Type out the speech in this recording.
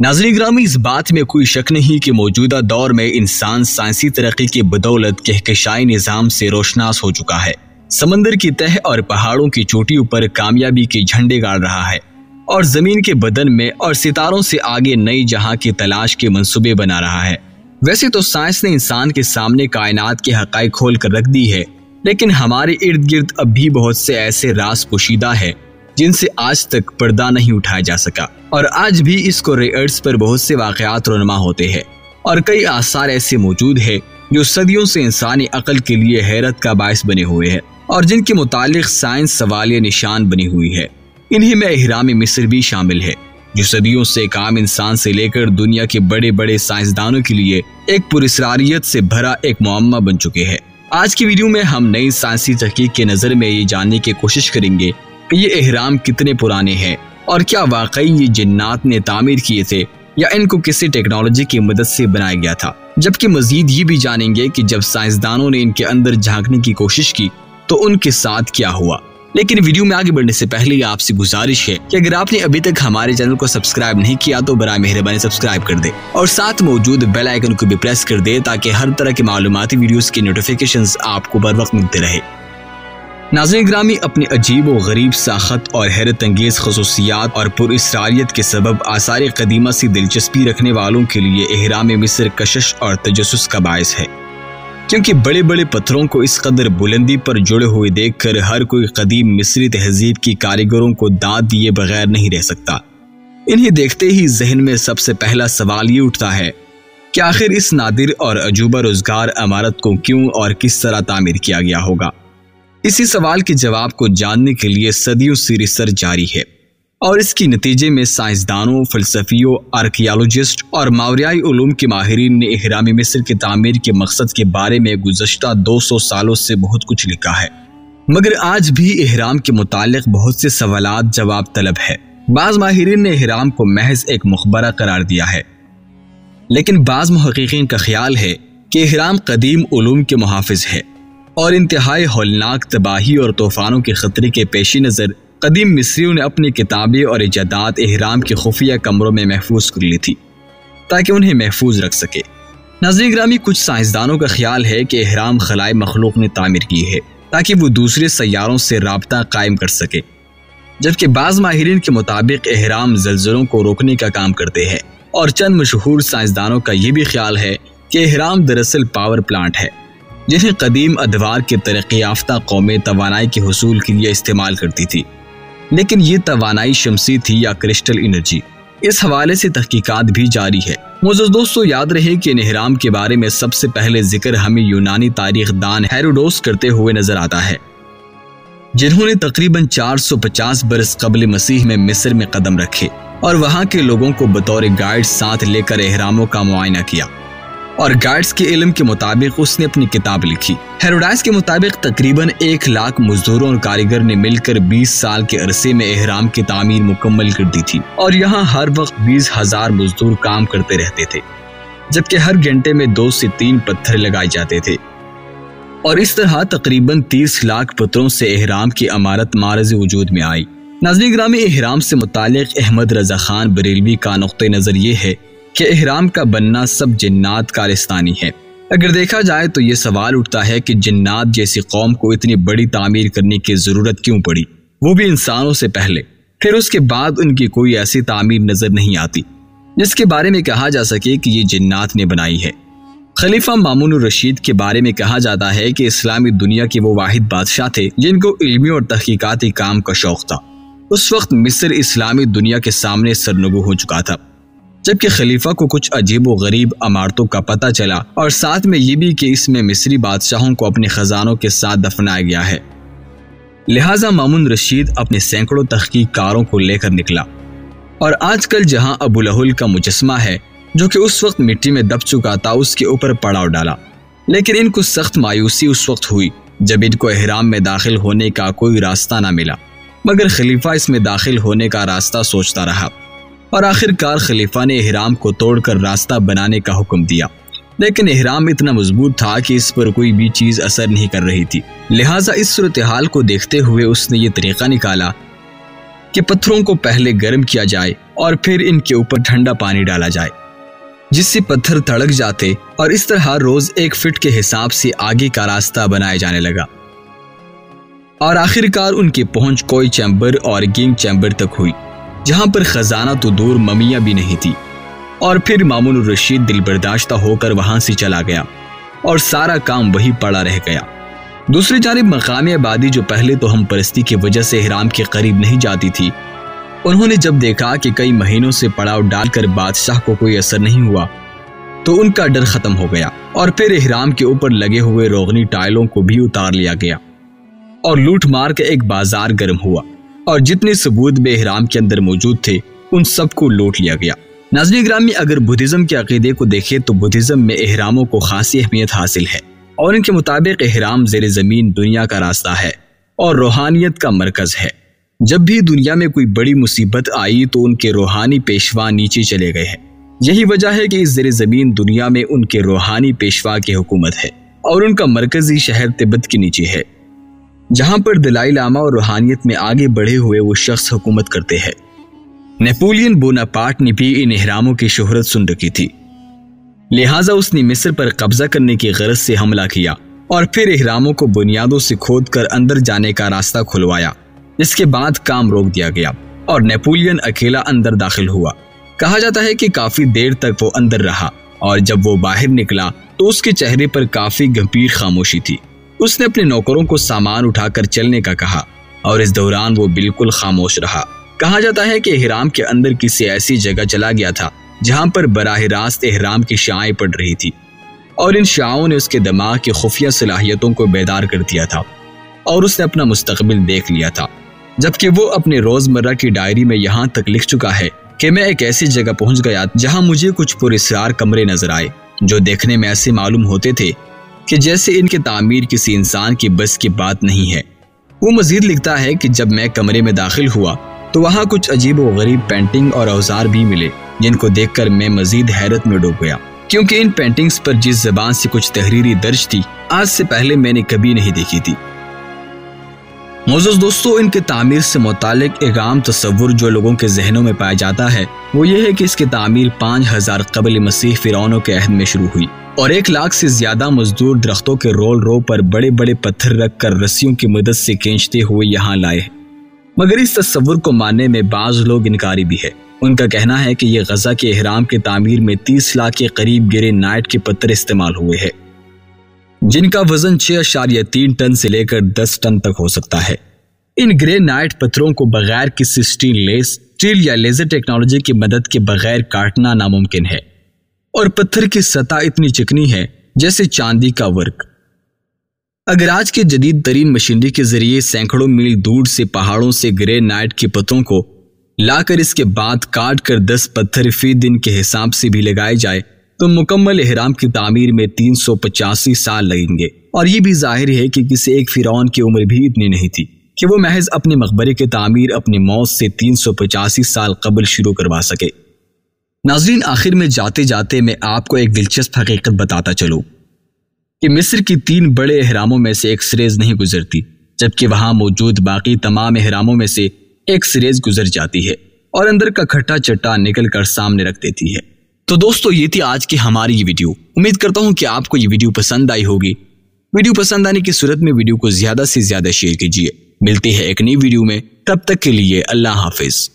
ناظرین گرامی، اس بات میں کوئی شک نہیں کہ موجودہ دور میں انسان سائنسی ترقی کی بدولت کہکشائی نظام سے روشناس ہو چکا ہے۔ سمندر کی تہہ اور پہاڑوں کی چوٹیوں پر کامیابی کے جھنڈے گاڑ رہا ہے اور زمین کے بدن میں اور ستاروں سے آگے نئی جہاں کی تلاش کے منصوبے بنا رہا ہے۔ ویسے تو سائنس نے انسان کے سامنے کائنات کے حقائق کھول کر رکھ دی ہے، لیکن ہمارے ارد گرد اب بھی بہت سے ایسے راز پوشیدہ ہیں جن سے آج تک پردہ نہیں اٹھایا جا سکا، اور آج بھی اس کوریہ ارض پر بہت سے واقعات رونما ہوتے ہیں اور کئی آثار ایسے موجود ہیں جو صدیوں سے انسانی عقل کے لیے حیرت کا باعث بنے ہوئے ہیں اور جن کے متعلق سائنس سوالیہ نشان بنی ہوئی ہے۔ انہی میں اہرام مصر بھی شامل ہے، جو صدیوں سے ایک عام انسان سے لے کر دنیا کے بڑے بڑے سائنسدانوں کے لیے ایک پراسراریت سے بھرا ایک معمہ بن چکے ہیں۔ آج کی ویڈیو میں ہم نئی سائنسی تحقیق کے نظر میں یہ جاننے کی کوشش کریں گے کہ یہ اہرام کتنے پرانے ہیں اور کیا واقعی یہ جنات نے تعمیر کیے تھے یا ان کو کسی ٹیکنالوجی کی مدد سے بنایا گیا تھا، جبکہ مزید یہ بھی جانیں گے کہ جب سائنسدانوں نے ان کے اندر جھانکنے کی کوشش کی تو ان کے ساتھ کیا ہوا۔ لیکن ویڈیو میں آگے بڑھنے سے پہلے آپ سے گزارش ہے کہ اگر آپ نے ابھی تک ہمارے چینل کو سبسکرائب نہیں کیا تو برائے مہربانی سبسکرائب کر دے اور ساتھ موجود بیل آئیکن کو بھی پریس کر دے تاکہ ہر طرح کے معلوماتی ویڈیوز کی نوٹیفیکیشنز آپ کو بر وقت ملتے رہے۔ ناظرین گرامی، اپنی عجیب و غریب ساخت اور حیرت انگیز خصوصیات اور پراسراریت کے سبب آثار قدیمہ سے دلچسپی رکھنے والوں کے لیے اہرام مصر کشش اور تجسس کا باعث ہے، کیونکہ بڑے بڑے پتھروں کو اس قدر بلندی پر جڑے ہوئے دیکھ کر ہر کوئی قدیم مصری تہذیب کی کاریگروں کو داد دیے بغیر نہیں رہ سکتا۔ انہیں دیکھتے ہی ذہن میں سب سے پہلا سوال یہ اٹھتا ہے کہ آخر اس نادر اور عجوبہ روزگار عمارت کو کیوں اور کس طرح تعمیر کیا گیا ہوگا۔ اسی سوال کے جواب کو جاننے کے لیے صدیوں سے ریسرچ جاری ہے اور اس کے نتیجے میں سائنسدانوں، فلسفیوں، آرکیالوجسٹ اور ماوریائی علوم کے ماہرین نے اہرام مصر کی تعمیر کے مقصد کے بارے میں گزشتہ 200 سالوں سے بہت کچھ لکھا ہے، مگر آج بھی اہرام کے متعلق بہت سے سوالات جواب طلب ہے۔ بعض ماہرین نے اہرام کو محض ایک مقبرہ قرار دیا ہے، لیکن بعض محققین کا خیال ہے کہ اہرام قدیم علوم کے محافظ ہے اور انتہائی ہولناک تباہی اور طوفانوں کے خطرے کے پیش نظر قدیم مصریوں نے اپنی کتابیں اور ایجادات اہرام کے خفیہ کمروں میں محفوظ کر لی تھی تاکہ انہیں محفوظ رکھ سکے۔ ناظرین گرامی، کچھ سائنسدانوں کا خیال ہے کہ اہرام خلائے مخلوق نے تعمیر کی ہے تاکہ وہ دوسرے سیاروں سے رابطہ قائم کر سکے، جبکہ بعض ماہرین کے مطابق اہرام زلزلوں کو روکنے کا کام کرتے ہیں، اور چند مشہور سائنسدانوں کا یہ بھی خیال ہے کہ اہرام دراصل پاور پلانٹ ہے جنہیں قدیم ادوار کے ترقی یافتہ قومیں توانائی کے حصول کے لیے استعمال کرتی تھی، لیکن یہ توانائی شمسی تھی یا کرسٹل انرجی، اس حوالے سے تحقیقات بھی جاری ہے۔ معزز دوستو، یاد رہے کہ اہرام کے بارے میں سب سے پہلے ذکر ہمیں یونانی تاریخ دان ہیروڈوٹس کرتے ہوئے نظر آتا ہے، جنہوں نے تقریباً 450 برس قبل مسیح میں مصر میں قدم رکھے اور وہاں کے لوگوں کو بطور گائیڈ ساتھ لے کر اہراموں کا معائنہ کیا، اور گائیڈز کے علم کے مطابق اس نے اپنی کتاب لکھی۔ ہیروڈوٹس کے مطابق تقریباً 1 لاکھ مزدوروں اور کاریگر نے مل کر 20 سال کے عرصے میں اہرام کی تعمیر مکمل کر دی تھی، اور یہاں ہر وقت 20,000 مزدور کام کرتے رہتے تھے، جبکہ ہر گھنٹے میں 2 سے 3 پتھر لگائے جاتے تھے، اور اس طرح تقریباً 30 لاکھ پتھروں سے اہرام کی عمارت معرض وجود میں آئی۔ ناظرین گرامی، اہرام سے متعلق احمد رضا خان بریلوی کا نقطہ نظر یہ ہے کہ اہرام کا بننا سب جنات کا لستانی ہے۔ اگر دیکھا جائے تو یہ سوال اٹھتا ہے کہ جنات جیسی قوم کو اتنی بڑی تعمیر کرنے کی ضرورت کیوں پڑی، وہ بھی انسانوں سے پہلے، پھر اس کے بعد ان کی کوئی ایسی تعمیر نظر نہیں آتی جس کے بارے میں کہا جا سکے کہ یہ جنات نے بنائی ہے۔ خلیفہ مامون الرشید کے بارے میں کہا جاتا ہے کہ اسلامی دنیا کے وہ واحد بادشاہ تھے جن کو علمی اور تحقیقاتی کام کا شوق تھا۔ اس وقت مصر اسلامی دنیا کے سامنے سرنگو ہو چکا تھا، جبکہ خلیفہ کو کچھ عجیب و غریب عمارتوں کا پتہ چلا، اور ساتھ میں یہ بھی کہ اس میں مصری بادشاہوں کو اپنے خزانوں کے ساتھ دفنایا گیا ہے، لہٰذا مامون رشید اپنے سینکڑوں تحقیق کاروں کو لے کر نکلا، اور آج کل جہاں ابو لہل کا مجسمہ ہے جو کہ اس وقت مٹی میں دب چکا تھا، اس کے اوپر پڑاؤ ڈالا، لیکن ان کو سخت مایوسی اس وقت ہوئی جب ان کو احرام میں داخل ہونے کا کوئی راستہ نہ ملا، مگر خلیفہ اس میں داخل ہونے کا راستہ سوچتا رہا، اور آخر کار خلیفہ نے احرام کو توڑ کر راستہ بنانے کا حکم دیا، لیکن احرام اتنا مضبوط تھا کہ اس پر کوئی بھی چیز اثر نہیں کر رہی تھی، لہٰذا اس صورتحال کو دیکھتے ہوئے اس نے یہ طریقہ نکالا کہ پتھروں کو پہلے گرم کیا جائے اور پھر ان کے اوپر ٹھنڈا پانی ڈالا جائے، جس سے پتھر تڑک جاتے، اور اس طرح روز 1 فٹ کے حساب سے آگے کا راستہ بنایا جانے لگا، اور آخر کار ان کی پہنچ کوئی چیمبر اور گنگ چیمبر تک ہوئی، جہاں پر خزانہ تو دور ممیاں بھی نہیں تھی۔ اور پھر مامون الرشید دل برداشتہ ہو کر وہاں سے چلا گیا اور سارا کام وہی پڑا رہ گیا۔ دوسری جانب مقامی آبادی جو پہلے تو ہم پرستی کی وجہ سے احرام کے قریب نہیں جاتی تھی، انہوں نے جب دیکھا کہ کئی مہینوں سے پڑاؤ ڈال کر بادشاہ کو کوئی اثر نہیں ہوا تو ان کا ڈر ختم ہو گیا، اور پھر احرام کے اوپر لگے ہوئے روغنی ٹائلوں کو بھی اتار لیا گیا اور لوٹ مار کا ایک بازار گرم ہوا، اور جتنے ثبوت بے احرام کے اندر موجود تھے ان سب کو لوٹ لیا گیا۔ ناظرین گرامی، اگر بدھزم کے عقیدے کو دیکھیں تو بدھزم میں احراموں کو خاصی اہمیت حاصل ہے، اور ان کے مطابق احرام زیر زمین دنیا کا راستہ ہے اور روحانیت کا مرکز ہے۔ جب بھی دنیا میں کوئی بڑی مصیبت آئی تو ان کے روحانی پیشوا نیچے چلے گئے ہیں۔ یہی وجہ ہے کہ اس زیر زمین دنیا میں ان کے روحانی پیشوا کی حکومت ہے، اور ان کا مرکزی شہر تبت کے نیچے ہے، جہاں پر دلائی لاما اور روحانیت میں آگے بڑھے ہوئے وہ شخص حکومت کرتے ہیں۔ نیپولین بوناپارٹ نے بھی ان احراموں کی شہرت سن رکھی تھی، لہٰذا اس نے مصر پر قبضہ کرنے کی غرض سے حملہ کیا اور پھر احراموں کو بنیادوں سے کھود کر اندر جانے کا راستہ کھلوایا۔ اس کے بعد کام روک دیا گیا اور نیپولین اکیلا اندر داخل ہوا۔ کہا جاتا ہے کہ کافی دیر تک وہ اندر رہا، اور جب وہ باہر نکلا تو اس کے چہرے پر کافی گمبھیر خاموشی تھی۔ اس نے اپنے نوکروں کو سامان اٹھا کر چلنے کا کہا، اور اس دوران وہ بالکل خاموش رہا۔ کہا جاتا ہے کہ احرام کے اندر کسی ایسی جگہ چلا گیا تھا جہاں پر براہ راست احرام کی شعائیں پڑ رہی تھی، اور ان شعاؤں نے اس کے دماغ کی خفیہ صلاحیتوں کو بیدار کر دیا تھا، اور اس نے اپنا مستقبل دیکھ لیا تھا۔ جبکہ وہ اپنے روزمرہ کی ڈائری میں یہاں تک لکھ چکا ہے کہ میں ایک ایسی جگہ پہنچ گیا جہاں مجھے کچھ پراسرار کمرے نظر آئے جو دیکھنے میں ایسے معلوم ہوتے تھے کہ جیسے ان کی تعمیر کسی انسان کی بس کی بات نہیں ہے۔ وہ مزید لکھتا ہے کہ جب میں کمرے میں داخل ہوا تو وہاں کچھ عجیب و غریب پینٹنگ اور اوزار بھی ملے، جن کو دیکھ کر میں مزید حیرت میں ڈوب گیا، کیونکہ ان پینٹنگز پر جس زبان سے کچھ تحریری درج تھی آج سے پہلے میں نے کبھی نہیں دیکھی تھی۔ معزز دوستو، ان کے تعمیر سے متعلق ایک عام تصور جو لوگوں کے ذہنوں میں پایا جاتا ہے وہ یہ ہے کہ اس کی تعمیر 5000 قبل مسیح فرعونوں کے عہد میں شروع ہوئی، اور 1 لاکھ سے زیادہ مزدور درختوں کے رول رو پر بڑے بڑے پتھر رکھ کر رسیوں کی مدد سے کھینچتے ہوئے یہاں لائے ہیں۔ مگر اس تصور کو ماننے میں بعض لوگ انکاری بھی ہے۔ ان کا کہنا ہے کہ یہ غزہ کے احرام کی تعمیر میں 30 لاکھ کے قریب گرے نائٹ کے پتھر استعمال ہوئے ہیں، جن کا وزن 6.3 ٹن سے لے کر 10 ٹن تک ہو سکتا ہے۔ ان گرے نائٹ پتھروں کو بغیر کسی اسٹیل یا لیزر ٹیکنالوجی کی مدد کے بغیر کاٹنا ناممکن ہے، اور پتھر کی سطح اتنی چکنی ہے جیسے چاندی کا ورق۔ اگر آج کے جدید ترین مشینری کے ذریعے سینکڑوں میل دور سے پہاڑوں سے گرے نائٹ کے پتھروں کو لا کر اس کے بعد کاٹ کر 10 پتھر فی دن کے حساب سے بھی لگائے جائے تو مکمل احرام کی تعمیر میں 385 سال لگیں گے، اور یہ بھی ظاہر ہے کہ کسی ایک فرعون کی عمر بھی اتنی نہیں تھی کہ وہ محض اپنے مقبرے کی تعمیر اپنی موت سے 385 سال قبل شروع کروا سکے۔ ناظرین، آخر میں جاتے جاتے میں آپ کو ایک دلچسپ حقیقت بتاتا چلوں کہ مصر کی 3 بڑے احراموں میں سے ایک سریز نہیں گزرتی، جبکہ وہاں موجود باقی تمام احراموں میں سے ایک سریز گزر جاتی ہے اور اندر کا کھٹا چٹا نکل کر سامنے رکھ دیتی ہے۔ تو دوستو، یہ تھی آج کی ہماری یہ ویڈیو۔ امید کرتا ہوں کہ آپ کو یہ ویڈیو پسند آئی ہوگی۔ ویڈیو پسند آنے کی صورت میں ویڈیو کو زیادہ سے زیادہ شیئر کیجیے۔ ملتے ہیں ایک نئی ویڈیو میں، تب تک کے لیے اللہ حافظ۔